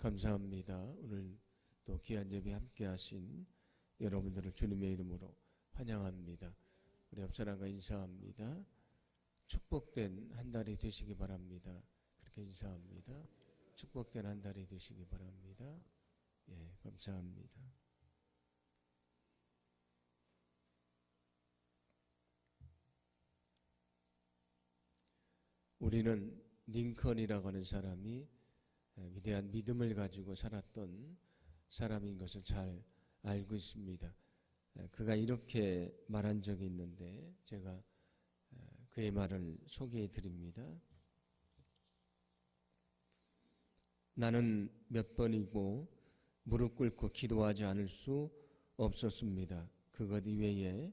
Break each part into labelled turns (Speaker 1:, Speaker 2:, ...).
Speaker 1: 감사합니다. 오늘 또 귀한 예배 함께 하신 여러분들을 주님의 이름으로 환영합니다. 우리 옆사람과 인사합니다. 축복된 한 달이 되시기 바랍니다. 그렇게 인사합니다. 축복된 한 달이 되시기 바랍니다. 예, 감사합니다. 우리는 링컨이라고 하는 사람이 위대한 믿음을 가지고 살았던 사람인 것을 잘 알고 있습니다. 그가 이렇게 말한 적이 있는데 제가 그의 말을 소개해 드립니다. 나는 몇 번이고 무릎 꿇고 기도하지 않을 수 없었습니다. 그것 이외에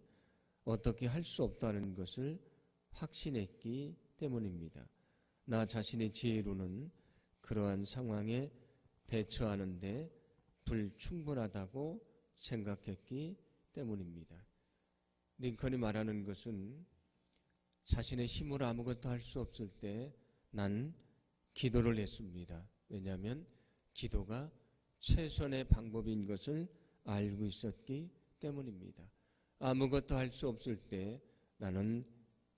Speaker 1: 어떻게 할 수 없다는 것을 확신했기 때문입니다. 나 자신의 지혜로는 그러한 상황에 대처하는데 불충분하다고 생각했기 때문입니다. 링컨이 말하는 것은 자신의 힘으로 아무것도 할 수 없을 때 난 기도를 했습니다. 왜냐하면 기도가 최선의 방법인 것을 알고 있었기 때문입니다. 아무것도 할 수 없을 때 나는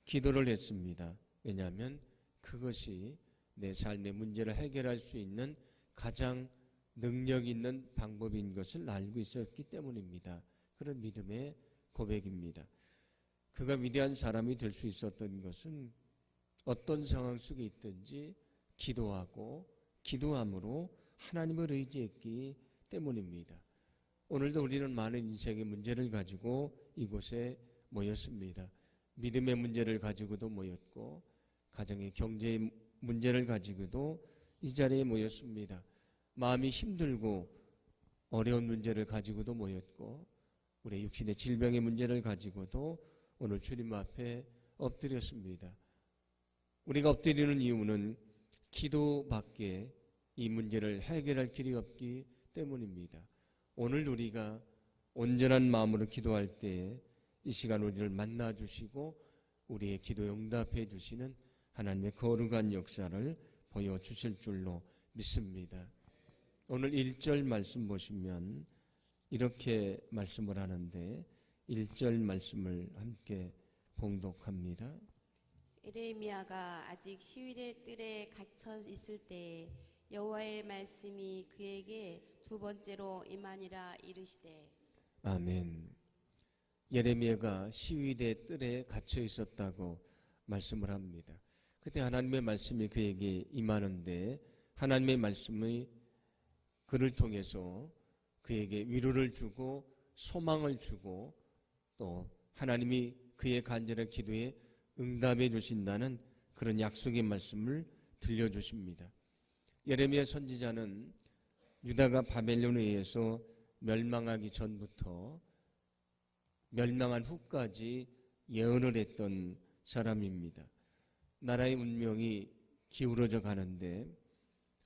Speaker 1: 기도를 했습니다. 왜냐하면 그것이 내 삶의 문제를 해결할 수 있는 가장 능력 있는 방법인 것을 알고 있었기 때문입니다. 그런 믿음의 고백입니다. 그가 위대한 사람이 될 수 있었던 것은 어떤 상황 속에 있든지 기도하고 기도함으로 하나님을 의지했기 때문입니다. 오늘도 우리는 많은 인생의 문제를 가지고 이곳에 모였습니다. 믿음의 문제를 가지고도 모였고 가정의 경제의 문제를 가지고도 이 자리에 모였습니다. 마음이 힘들고 어려운 문제를 가지고도 모였고 우리 육신의 질병의 문제를 가지고도 오늘 주님 앞에 엎드렸습니다. 우리가 엎드리는 이유는 기도밖에 이 문제를 해결할 길이 없기 때문입니다. 오늘 우리가 온전한 마음으로 기도할 때 이 시간 우리를 만나 주시고 우리의 기도에 응답해 주시는 하나님의 거룩한 역사를 보여주실 줄로 믿습니다. 오늘 1절 말씀 보시면 이렇게 말씀을 하는데 1절 말씀을 함께 봉독합니다.
Speaker 2: 예레미야가 아직 시위대 뜰에 갇혀 있을 때 여호와의 말씀이 그에게 두 번째로 임하니라 이르시되.
Speaker 1: 아멘. 예레미야가 시위대 뜰에 갇혀 있었다고 말씀을 합니다. 그때 하나님의 말씀이 그에게 임하는데 하나님의 말씀이 그를 통해서 그에게 위로를 주고 소망을 주고 또 하나님이 그의 간절한 기도에 응답해 주신다는 그런 약속의 말씀을 들려주십니다. 예레미야 선지자는 유다가 바벨론에 의해서 멸망하기 전부터 멸망한 후까지 예언을 했던 사람입니다. 나라의 운명이 기울어져 가는데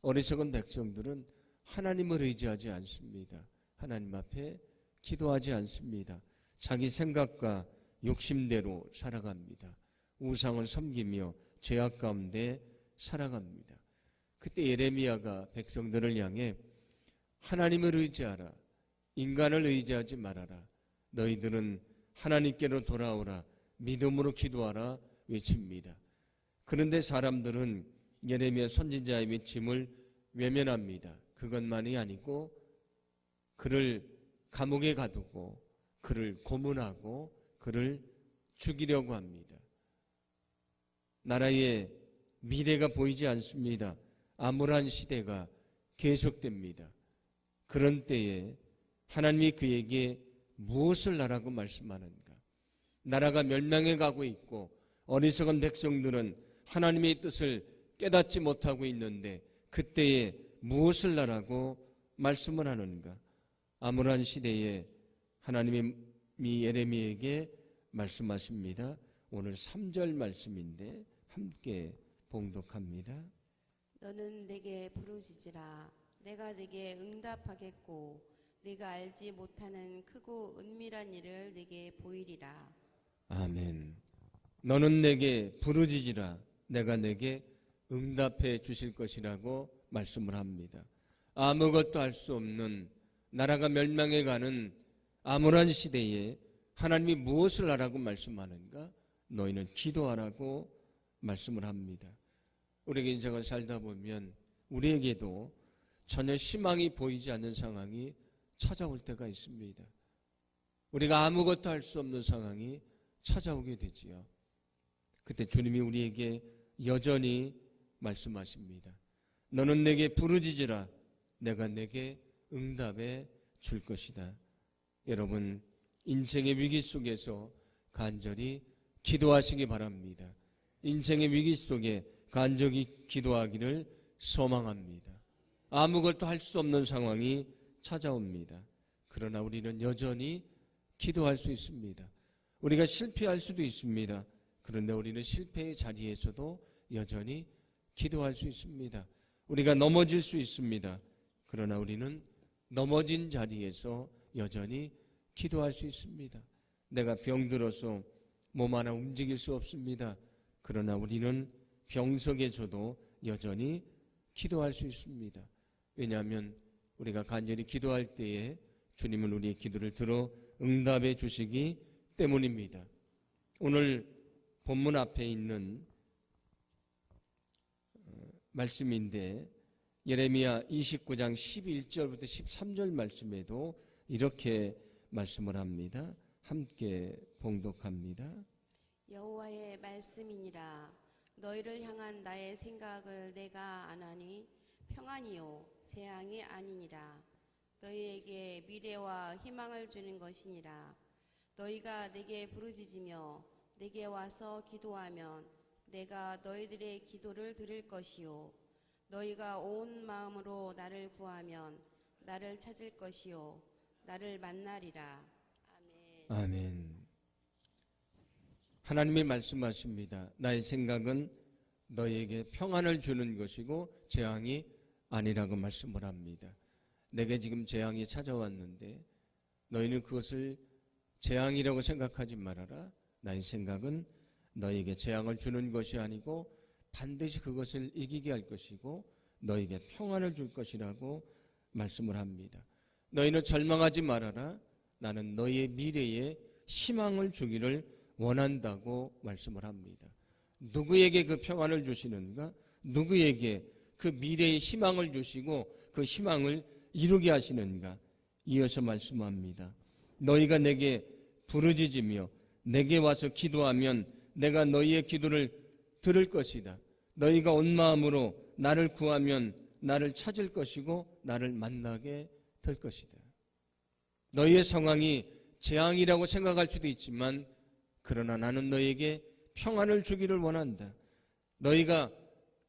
Speaker 1: 어리석은 백성들은 하나님을 의지하지 않습니다. 하나님 앞에 기도하지 않습니다. 자기 생각과 욕심대로 살아갑니다. 우상을 섬기며 죄악 가운데 살아갑니다. 그때 예레미야가 백성들을 향해 하나님을 의지하라. 인간을 의지하지 말아라. 너희들은 하나님께로 돌아오라. 믿음으로 기도하라 외칩니다. 그런데 사람들은 예레미야 선지자의 외침을 외면합니다. 그것만이 아니고 그를 감옥에 가두고 그를 고문하고 그를 죽이려고 합니다. 나라의 미래가 보이지 않습니다. 암울한 시대가 계속됩니다. 그런 때에 하나님이 그에게 무엇을 하라고 말씀하는가? 나라가 멸망해 가고 있고 어리석은 백성들은 하나님의 뜻을 깨닫지 못하고 있는데 그때에 무엇을 하라고 말씀을 하는가? 암울한 시대에 하나님이 예레미야에게 말씀하십니다. 오늘 3절 말씀인데 함께 봉독합니다.
Speaker 2: 너는 내게 부르짖으라. 내가 내게 응답하겠고 네가 알지 못하는 크고 은밀한 일을 네게 보이리라.
Speaker 1: 아멘. 너는 내게 부르짖으라. 내가 내게 응답해 주실 것이라고 말씀을 합니다. 아무것도 할 수 없는 나라가 멸망해가는 암울한 시대에 하나님이 무엇을 하라고 말씀하는가? 너희는 기도하라고 말씀을 합니다. 우리가 인생을 살다 보면 우리에게도 전혀 희망이 보이지 않는 상황이 찾아올 때가 있습니다. 우리가 아무것도 할 수 없는 상황이 찾아오게 되지요. 그때 주님이 우리에게 여전히 말씀하십니다. 너는 내게 부르짖으라. 내가 내게 응답해 줄 것이다. 여러분, 인생의 위기 속에서 간절히 기도하시기 바랍니다. 인생의 위기 속에 간절히 기도하기를 소망합니다. 아무것도 할 수 없는 상황이 찾아옵니다. 그러나 우리는 여전히 기도할 수 있습니다. 우리가 실패할 수도 있습니다. 그런데 우리는 실패의 자리에서도 여전히 기도할 수 있습니다. 우리가 넘어질 수 있습니다. 그러나 우리는 넘어진 자리에서 여전히 기도할 수 있습니다. 내가 병들어서 몸 하나 움직일 수 없습니다. 그러나 우리는 병석에서도 여전히 기도할 수 있습니다. 왜냐하면 우리가 간절히 기도할 때에 주님은 우리의 기도를 들어 응답해 주시기 때문입니다. 오늘 본문 앞에 있는 말씀인데 예레미야 29장 11절부터 13절 말씀에도 이렇게 말씀을 합니다. 함께 봉독합니다.
Speaker 2: 여호와의 말씀이니라. 너희를 향한 나의 생각을 내가 아나니 평안이요 재앙이 아니니라. 너희에게 미래와 희망을 주는 것이니라. 너희가 내게 부르짖으며 내게 와서 기도하면 내가 너희들의 기도를 들을 것이요 너희가 온 마음으로 나를 구하면 나를 찾을 것이요 나를 만나리라. 아멘.
Speaker 1: 아멘. 하나님이 말씀하십니다. 나의 생각은 너희에게 평안을 주는 것이고 재앙이 아니라고 말씀을 합니다. 내게 지금 재앙이 찾아왔는데 너희는 그것을 재앙이라고 생각하지 말아라. 나의 생각은 너희에게 재앙을 주는 것이 아니고 반드시 그것을 이기게 할 것이고 너희에게 평안을 줄 것이라고 말씀을 합니다. 너희는 절망하지 말아라. 나는 너희의 미래에 희망을 주기를 원한다고 말씀을 합니다. 누구에게 그 평안을 주시는가? 누구에게 그 미래의 희망을 주시고 그 희망을 이루게 하시는가? 이어서 말씀합니다. 너희가 내게 부르짖으며 내게 와서 기도하면 내가 너희의 기도를 들을 것이다. 너희가 온 마음으로 나를 구하면 나를 찾을 것이고 나를 만나게 될 것이다. 너희의 상황이 재앙이라고 생각할 수도 있지만 그러나 나는 너희에게 평안을 주기를 원한다. 너희가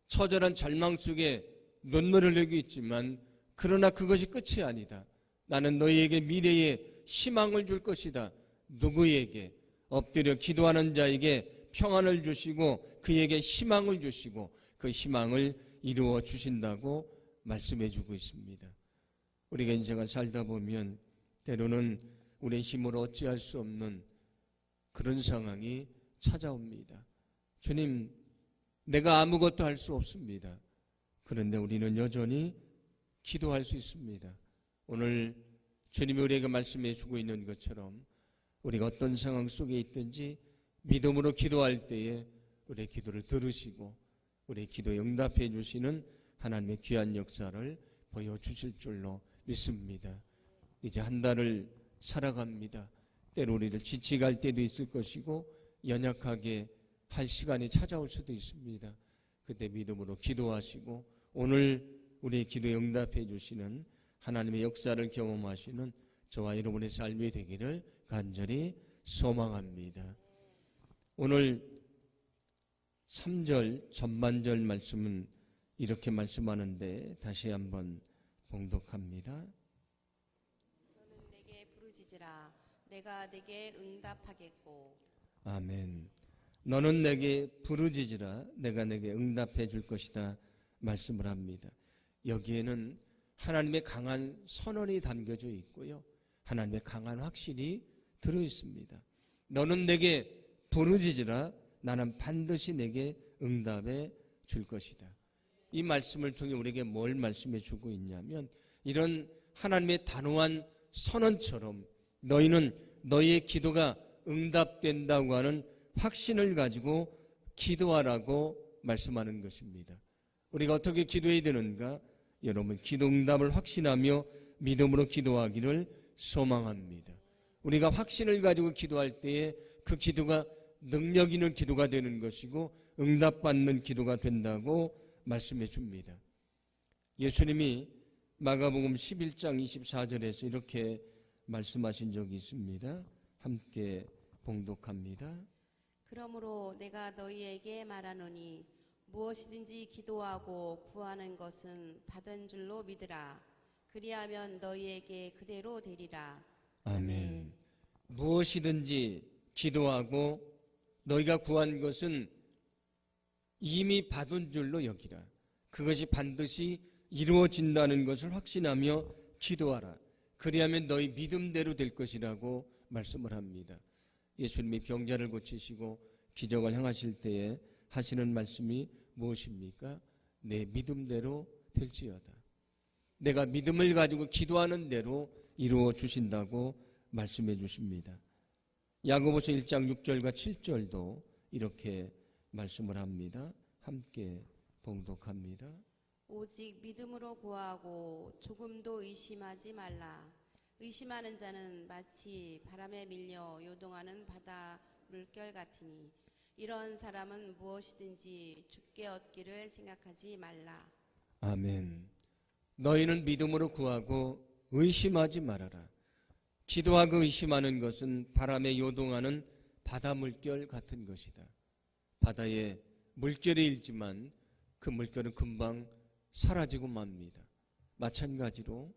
Speaker 1: 처절한 절망 속에 눈물을 흘리고 있지만 그러나 그것이 끝이 아니다. 나는 너희에게 미래에 희망을 줄 것이다. 누구에게? 엎드려 기도하는 자에게 평안을 주시고 그에게 희망을 주시고 그 희망을 이루어 주신다고 말씀해 주고 있습니다. 우리가 인생을 살다 보면 때로는 우리의 힘으로 어찌할 수 없는 그런 상황이 찾아옵니다. 주님, 내가 아무것도 할 수 없습니다. 그런데 우리는 여전히 기도할 수 있습니다. 오늘 주님이 우리에게 말씀해 주고 있는 것처럼 우리가 어떤 상황 속에 있든지 믿음으로 기도할 때에 우리의 기도를 들으시고 우리의 기도에 응답해 주시는 하나님의 귀한 역사를 보여주실 줄로 믿습니다. 이제 한 달을 살아갑니다. 때로 우리를 지치갈 때도 있을 것이고 연약하게 할 시간이 찾아올 수도 있습니다. 그때 믿음으로 기도하시고 오늘 우리의 기도에 응답해 주시는 하나님의 역사를 경험하시는 저와 여러분의 삶이 되기를 간절히 소망합니다. 오늘 3절 전반절 말씀은 이렇게 말씀하는데 다시 한번 봉독합니다.
Speaker 2: 너는 내게 부르짖으라. 내가 내게 응답하겠고.
Speaker 1: 아멘. 너는 내게 부르짖으라. 내가 내게 응답해 줄 것이다 말씀을 합니다. 여기에는 하나님의 강한 선언이 담겨져 있고요. 하나님의 강한 확신이 들어 있습니다. 너는 내게 부르짖으라. 나는 반드시 내게 응답해 줄 것이다. 이 말씀을 통해 우리에게 뭘 말씀해 주고 있냐면 이런 하나님의 단호한 선언처럼 너희는 너희의 기도가 응답된다고 하는 확신을 가지고 기도하라고 말씀하는 것입니다. 우리가 어떻게 기도해야 되는가? 여러분, 기도 응답을 확신하며 믿음으로 기도하기를 소망합니다. 우리가 확신을 가지고 기도할 때에 그 기도가 능력 있는 기도가 되는 것이고 응답받는 기도가 된다고 말씀해 줍니다. 예수님이 마가복음 11장 24절에서 이렇게 말씀하신 적이 있습니다. 함께 봉독합니다.
Speaker 2: 그러므로 내가 너희에게 말하노니 무엇이든지 기도하고 구하는 것은 받은 줄로 믿으라. 그리하면 너희에게 그대로 되리라.
Speaker 1: 아멘. 무엇이든지 기도하고 너희가 구한 것은 이미 받은 줄로 여기라. 그것이 반드시 이루어진다는 것을 확신하며 기도하라. 그리하면 너희 믿음대로 될 것이라고 말씀을 합니다. 예수님이 병자를 고치시고 기적을 행하실 때에 하시는 말씀이 무엇입니까? 내 믿음대로 될지어다. 내가 믿음을 가지고 기도하는 대로 이루어 주신다고 말씀해 주십니다. 야고보서 1장 6절과 7절도 이렇게 말씀을 합니다. 함께 봉독합니다.
Speaker 2: 오직 믿음으로 구하고 조금도 의심하지 말라. 의심하는 자는 마치 바람에 밀려 요동하는 바다 물결 같으니 이런 사람은 무엇이든지 주께 얻기를 생각하지 말라.
Speaker 1: 아멘. 너희는 믿음으로 구하고 의심하지 말아라. 기도하고 의심하는 것은 바람에 요동하는 바다 물결 같은 것이다. 바다에 물결이 일지만 그 물결은 금방 사라지고 맙니다. 마찬가지로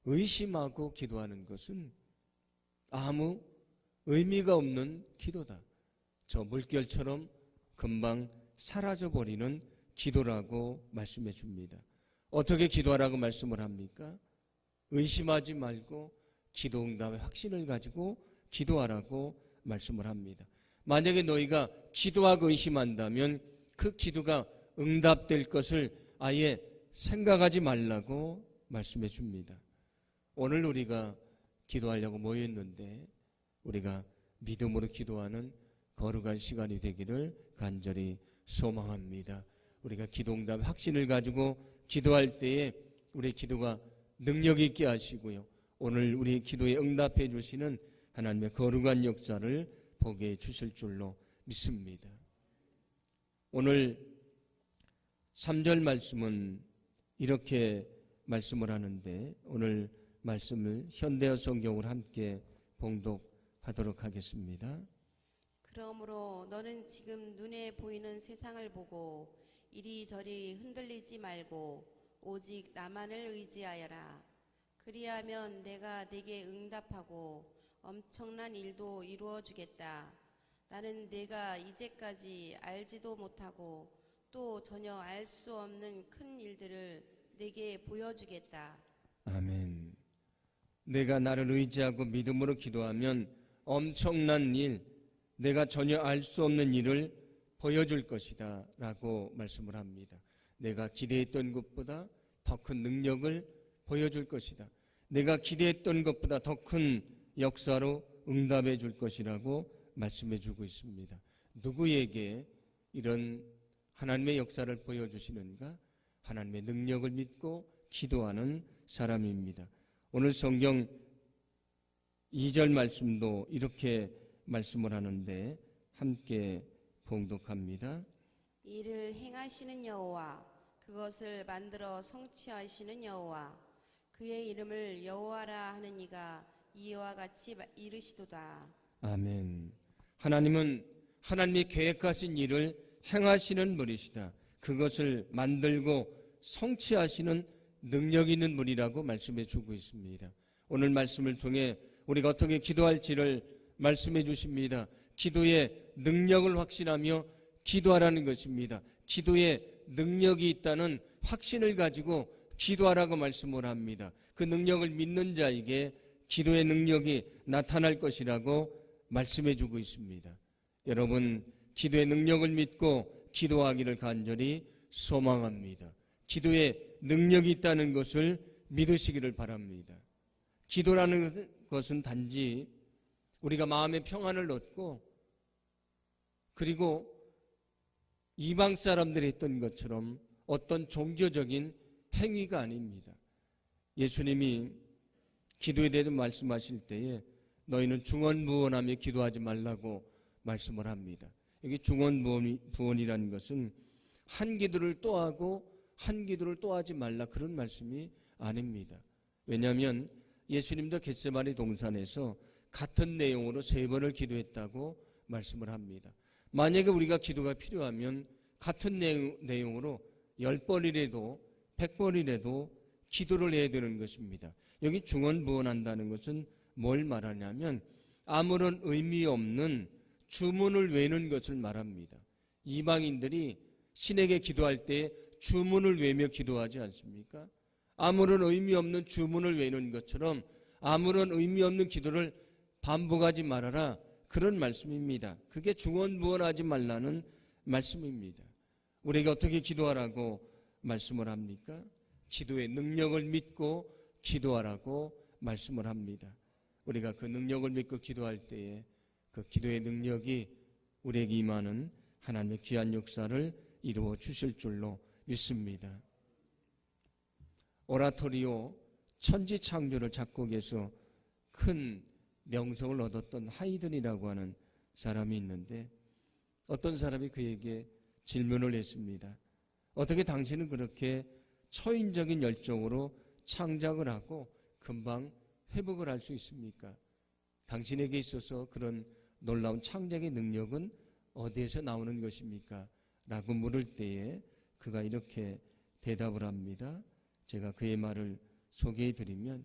Speaker 1: 의심하고 기도하는 것은 아무 의미가 없는 기도다. 저 물결처럼 금방 사라져버리는 기도라고 말씀해 줍니다. 어떻게 기도하라고 말씀을 합니까? 의심하지 말고 기도 응답의 확신을 가지고 기도하라고 말씀을 합니다. 만약에 너희가 기도하고 의심한다면 그 기도가 응답될 것을 아예 생각하지 말라고 말씀해 줍니다. 오늘 우리가 기도하려고 모였는데 우리가 믿음으로 기도하는 거룩한 시간이 되기를 간절히 소망합니다. 우리가 기도 응답의 확신을 가지고 기도할 때에 우리의 기도가 능력 있게 하시고요. 오늘 우리 기도에 응답해 주시는 하나님의 거룩한 역사를 보게 해 주실 줄로 믿습니다. 오늘 3절 말씀은 이렇게 말씀을 하는데 오늘 말씀을 현대어 성경으로 함께 봉독하도록 하겠습니다.
Speaker 2: 그러므로 너는 지금 눈에 보이는 세상을 보고 이리저리 흔들리지 말고 오직 나만을 의지하여라. 그리하면 내가 네게 응답하고 엄청난 일도 이루어 주겠다. 나는 네가 이제까지 알지도 못하고 또 전혀 알 수 없는 큰 일들을 네게 보여주겠다.
Speaker 1: 아멘. 내가 나를 의지하고 믿음으로 기도하면 엄청난 일, 내가 전혀 알 수 없는 일을 보여줄 것이다 라고 말씀을 합니다. 내가 기대했던 것보다 더 큰 능력을 보여줄 것이다. 내가 기대했던 것보다 더 큰 역사로 응답해 줄 것이라고 말씀해 주고 있습니다. 누구에게 이런 하나님의 역사를 보여주시는가? 하나님의 능력을 믿고 기도하는 사람입니다. 오늘 성경 2절 말씀도 이렇게 말씀을 하는데 함께 봉독합니다.
Speaker 2: 이를 행하시는 여호와, 그것을 만들어 성취하시는 여호와, 그의 이름을 여호와라 하는 이가 이와 같이 이르시도다.
Speaker 1: 아멘. 하나님은 하나님이 계획하신 일을 행하시는 분이시다. 그것을 만들고 성취하시는 능력 있는 분이라고 말씀해 주고 있습니다. 오늘 말씀을 통해 우리가 어떻게 기도할지를 말씀해 주십니다. 기도의 능력을 확신하며 기도하라는 것입니다. 기도에 능력이 있다는 확신을 가지고 기도하라고 말씀을 합니다. 그 능력을 믿는 자에게 기도의 능력이 나타날 것이라고 말씀해 주고 있습니다. 여러분, 기도의 능력을 믿고 기도하기를 간절히 소망합니다. 기도에 능력이 있다는 것을 믿으시기를 바랍니다. 기도라는 것은 단지 우리가 마음의 평안을 얻고 그리고 이방 사람들이 했던 것처럼 어떤 종교적인 행위가 아닙니다. 예수님이 기도에 대해 말씀하실 때에 너희는 중언부언하며 기도하지 말라고 말씀을 합니다. 여기 중언부언이라는 것은 한 기도를 또 하고 한 기도를 또 하지 말라 그런 말씀이 아닙니다. 왜냐하면 예수님도 겟세마네 동산에서 같은 내용으로 3번을 기도했다고 말씀을 합니다. 만약에 우리가 기도가 필요하면 같은 내용으로 10번이라도 100번이라도 기도를 해야 되는 것입니다. 여기 중언부언한다는 것은 뭘 말하냐면 아무런 의미 없는 주문을 외는 것을 말합니다. 이방인들이 신에게 기도할 때 주문을 외며 기도하지 않습니까? 아무런 의미 없는 주문을 외는 것처럼 아무런 의미 없는 기도를 반복하지 말아라 그런 말씀입니다. 그게 중언부언하지 말라는 말씀입니다. 우리가 어떻게 기도하라고 말씀을 합니까? 기도의 능력을 믿고 기도하라고 말씀을 합니다. 우리가 그 능력을 믿고 기도할 때에 그 기도의 능력이 우리에게 임하는 하나님의 귀한 역사를 이루어 주실 줄로 믿습니다. 오라토리오 천지창조를 작곡해서 큰 명성을 얻었던 하이든이라고 하는 사람이 있는데 어떤 사람이 그에게 질문을 했습니다. 어떻게 당신은 그렇게 초인적인 열정으로 창작을 하고 금방 회복을 할 수 있습니까? 당신에게 있어서 그런 놀라운 창작의 능력은 어디에서 나오는 것입니까? 라고 물을 때에 그가 이렇게 대답을 합니다. 제가 그의 말을 소개해 드리면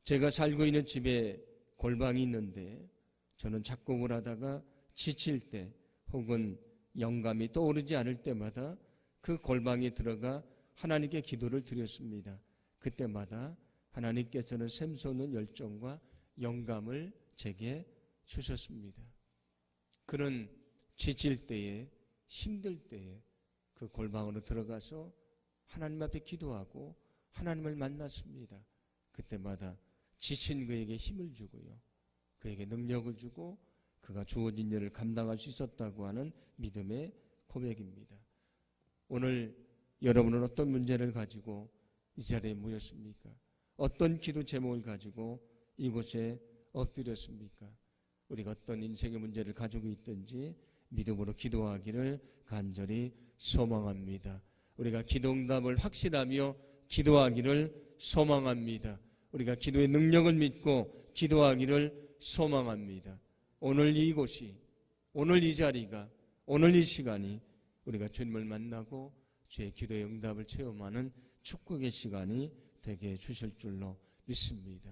Speaker 1: 제가 살고 있는 집에 골방이 있는데 저는 작곡을 하다가 지칠 때 혹은 영감이 떠오르지 않을 때마다 그 골방에 들어가 하나님께 기도를 드렸습니다. 그때마다 하나님께서는 샘솟는 열정과 영감을 제게 주셨습니다. 그는 지칠 때에 힘들 때에 그 골방으로 들어가서 하나님 앞에 기도하고 하나님을 만났습니다. 그때마다 지친 그에게 힘을 주고요. 그에게 능력을 주고 그가 주어진 일을 감당할 수 있었다고 하는 믿음의 고백입니다. 오늘 여러분은 어떤 문제를 가지고 이 자리에 모였습니까? 어떤 기도 제목을 가지고 이곳에 엎드렸습니까? 우리가 어떤 인생의 문제를 가지고 있든지 믿음으로 기도하기를 간절히 소망합니다. 우리가 기도응답을 확신하며 기도하기를 소망합니다. 우리가 기도의 능력을 믿고 기도하기를 소망합니다. 오늘 이곳이, 오늘 이 자리가, 오늘 이 시간이 우리가 주님을 만나고 주의 기도의 응답을 체험하는 축복의 시간이 되게 해주실 줄로 믿습니다.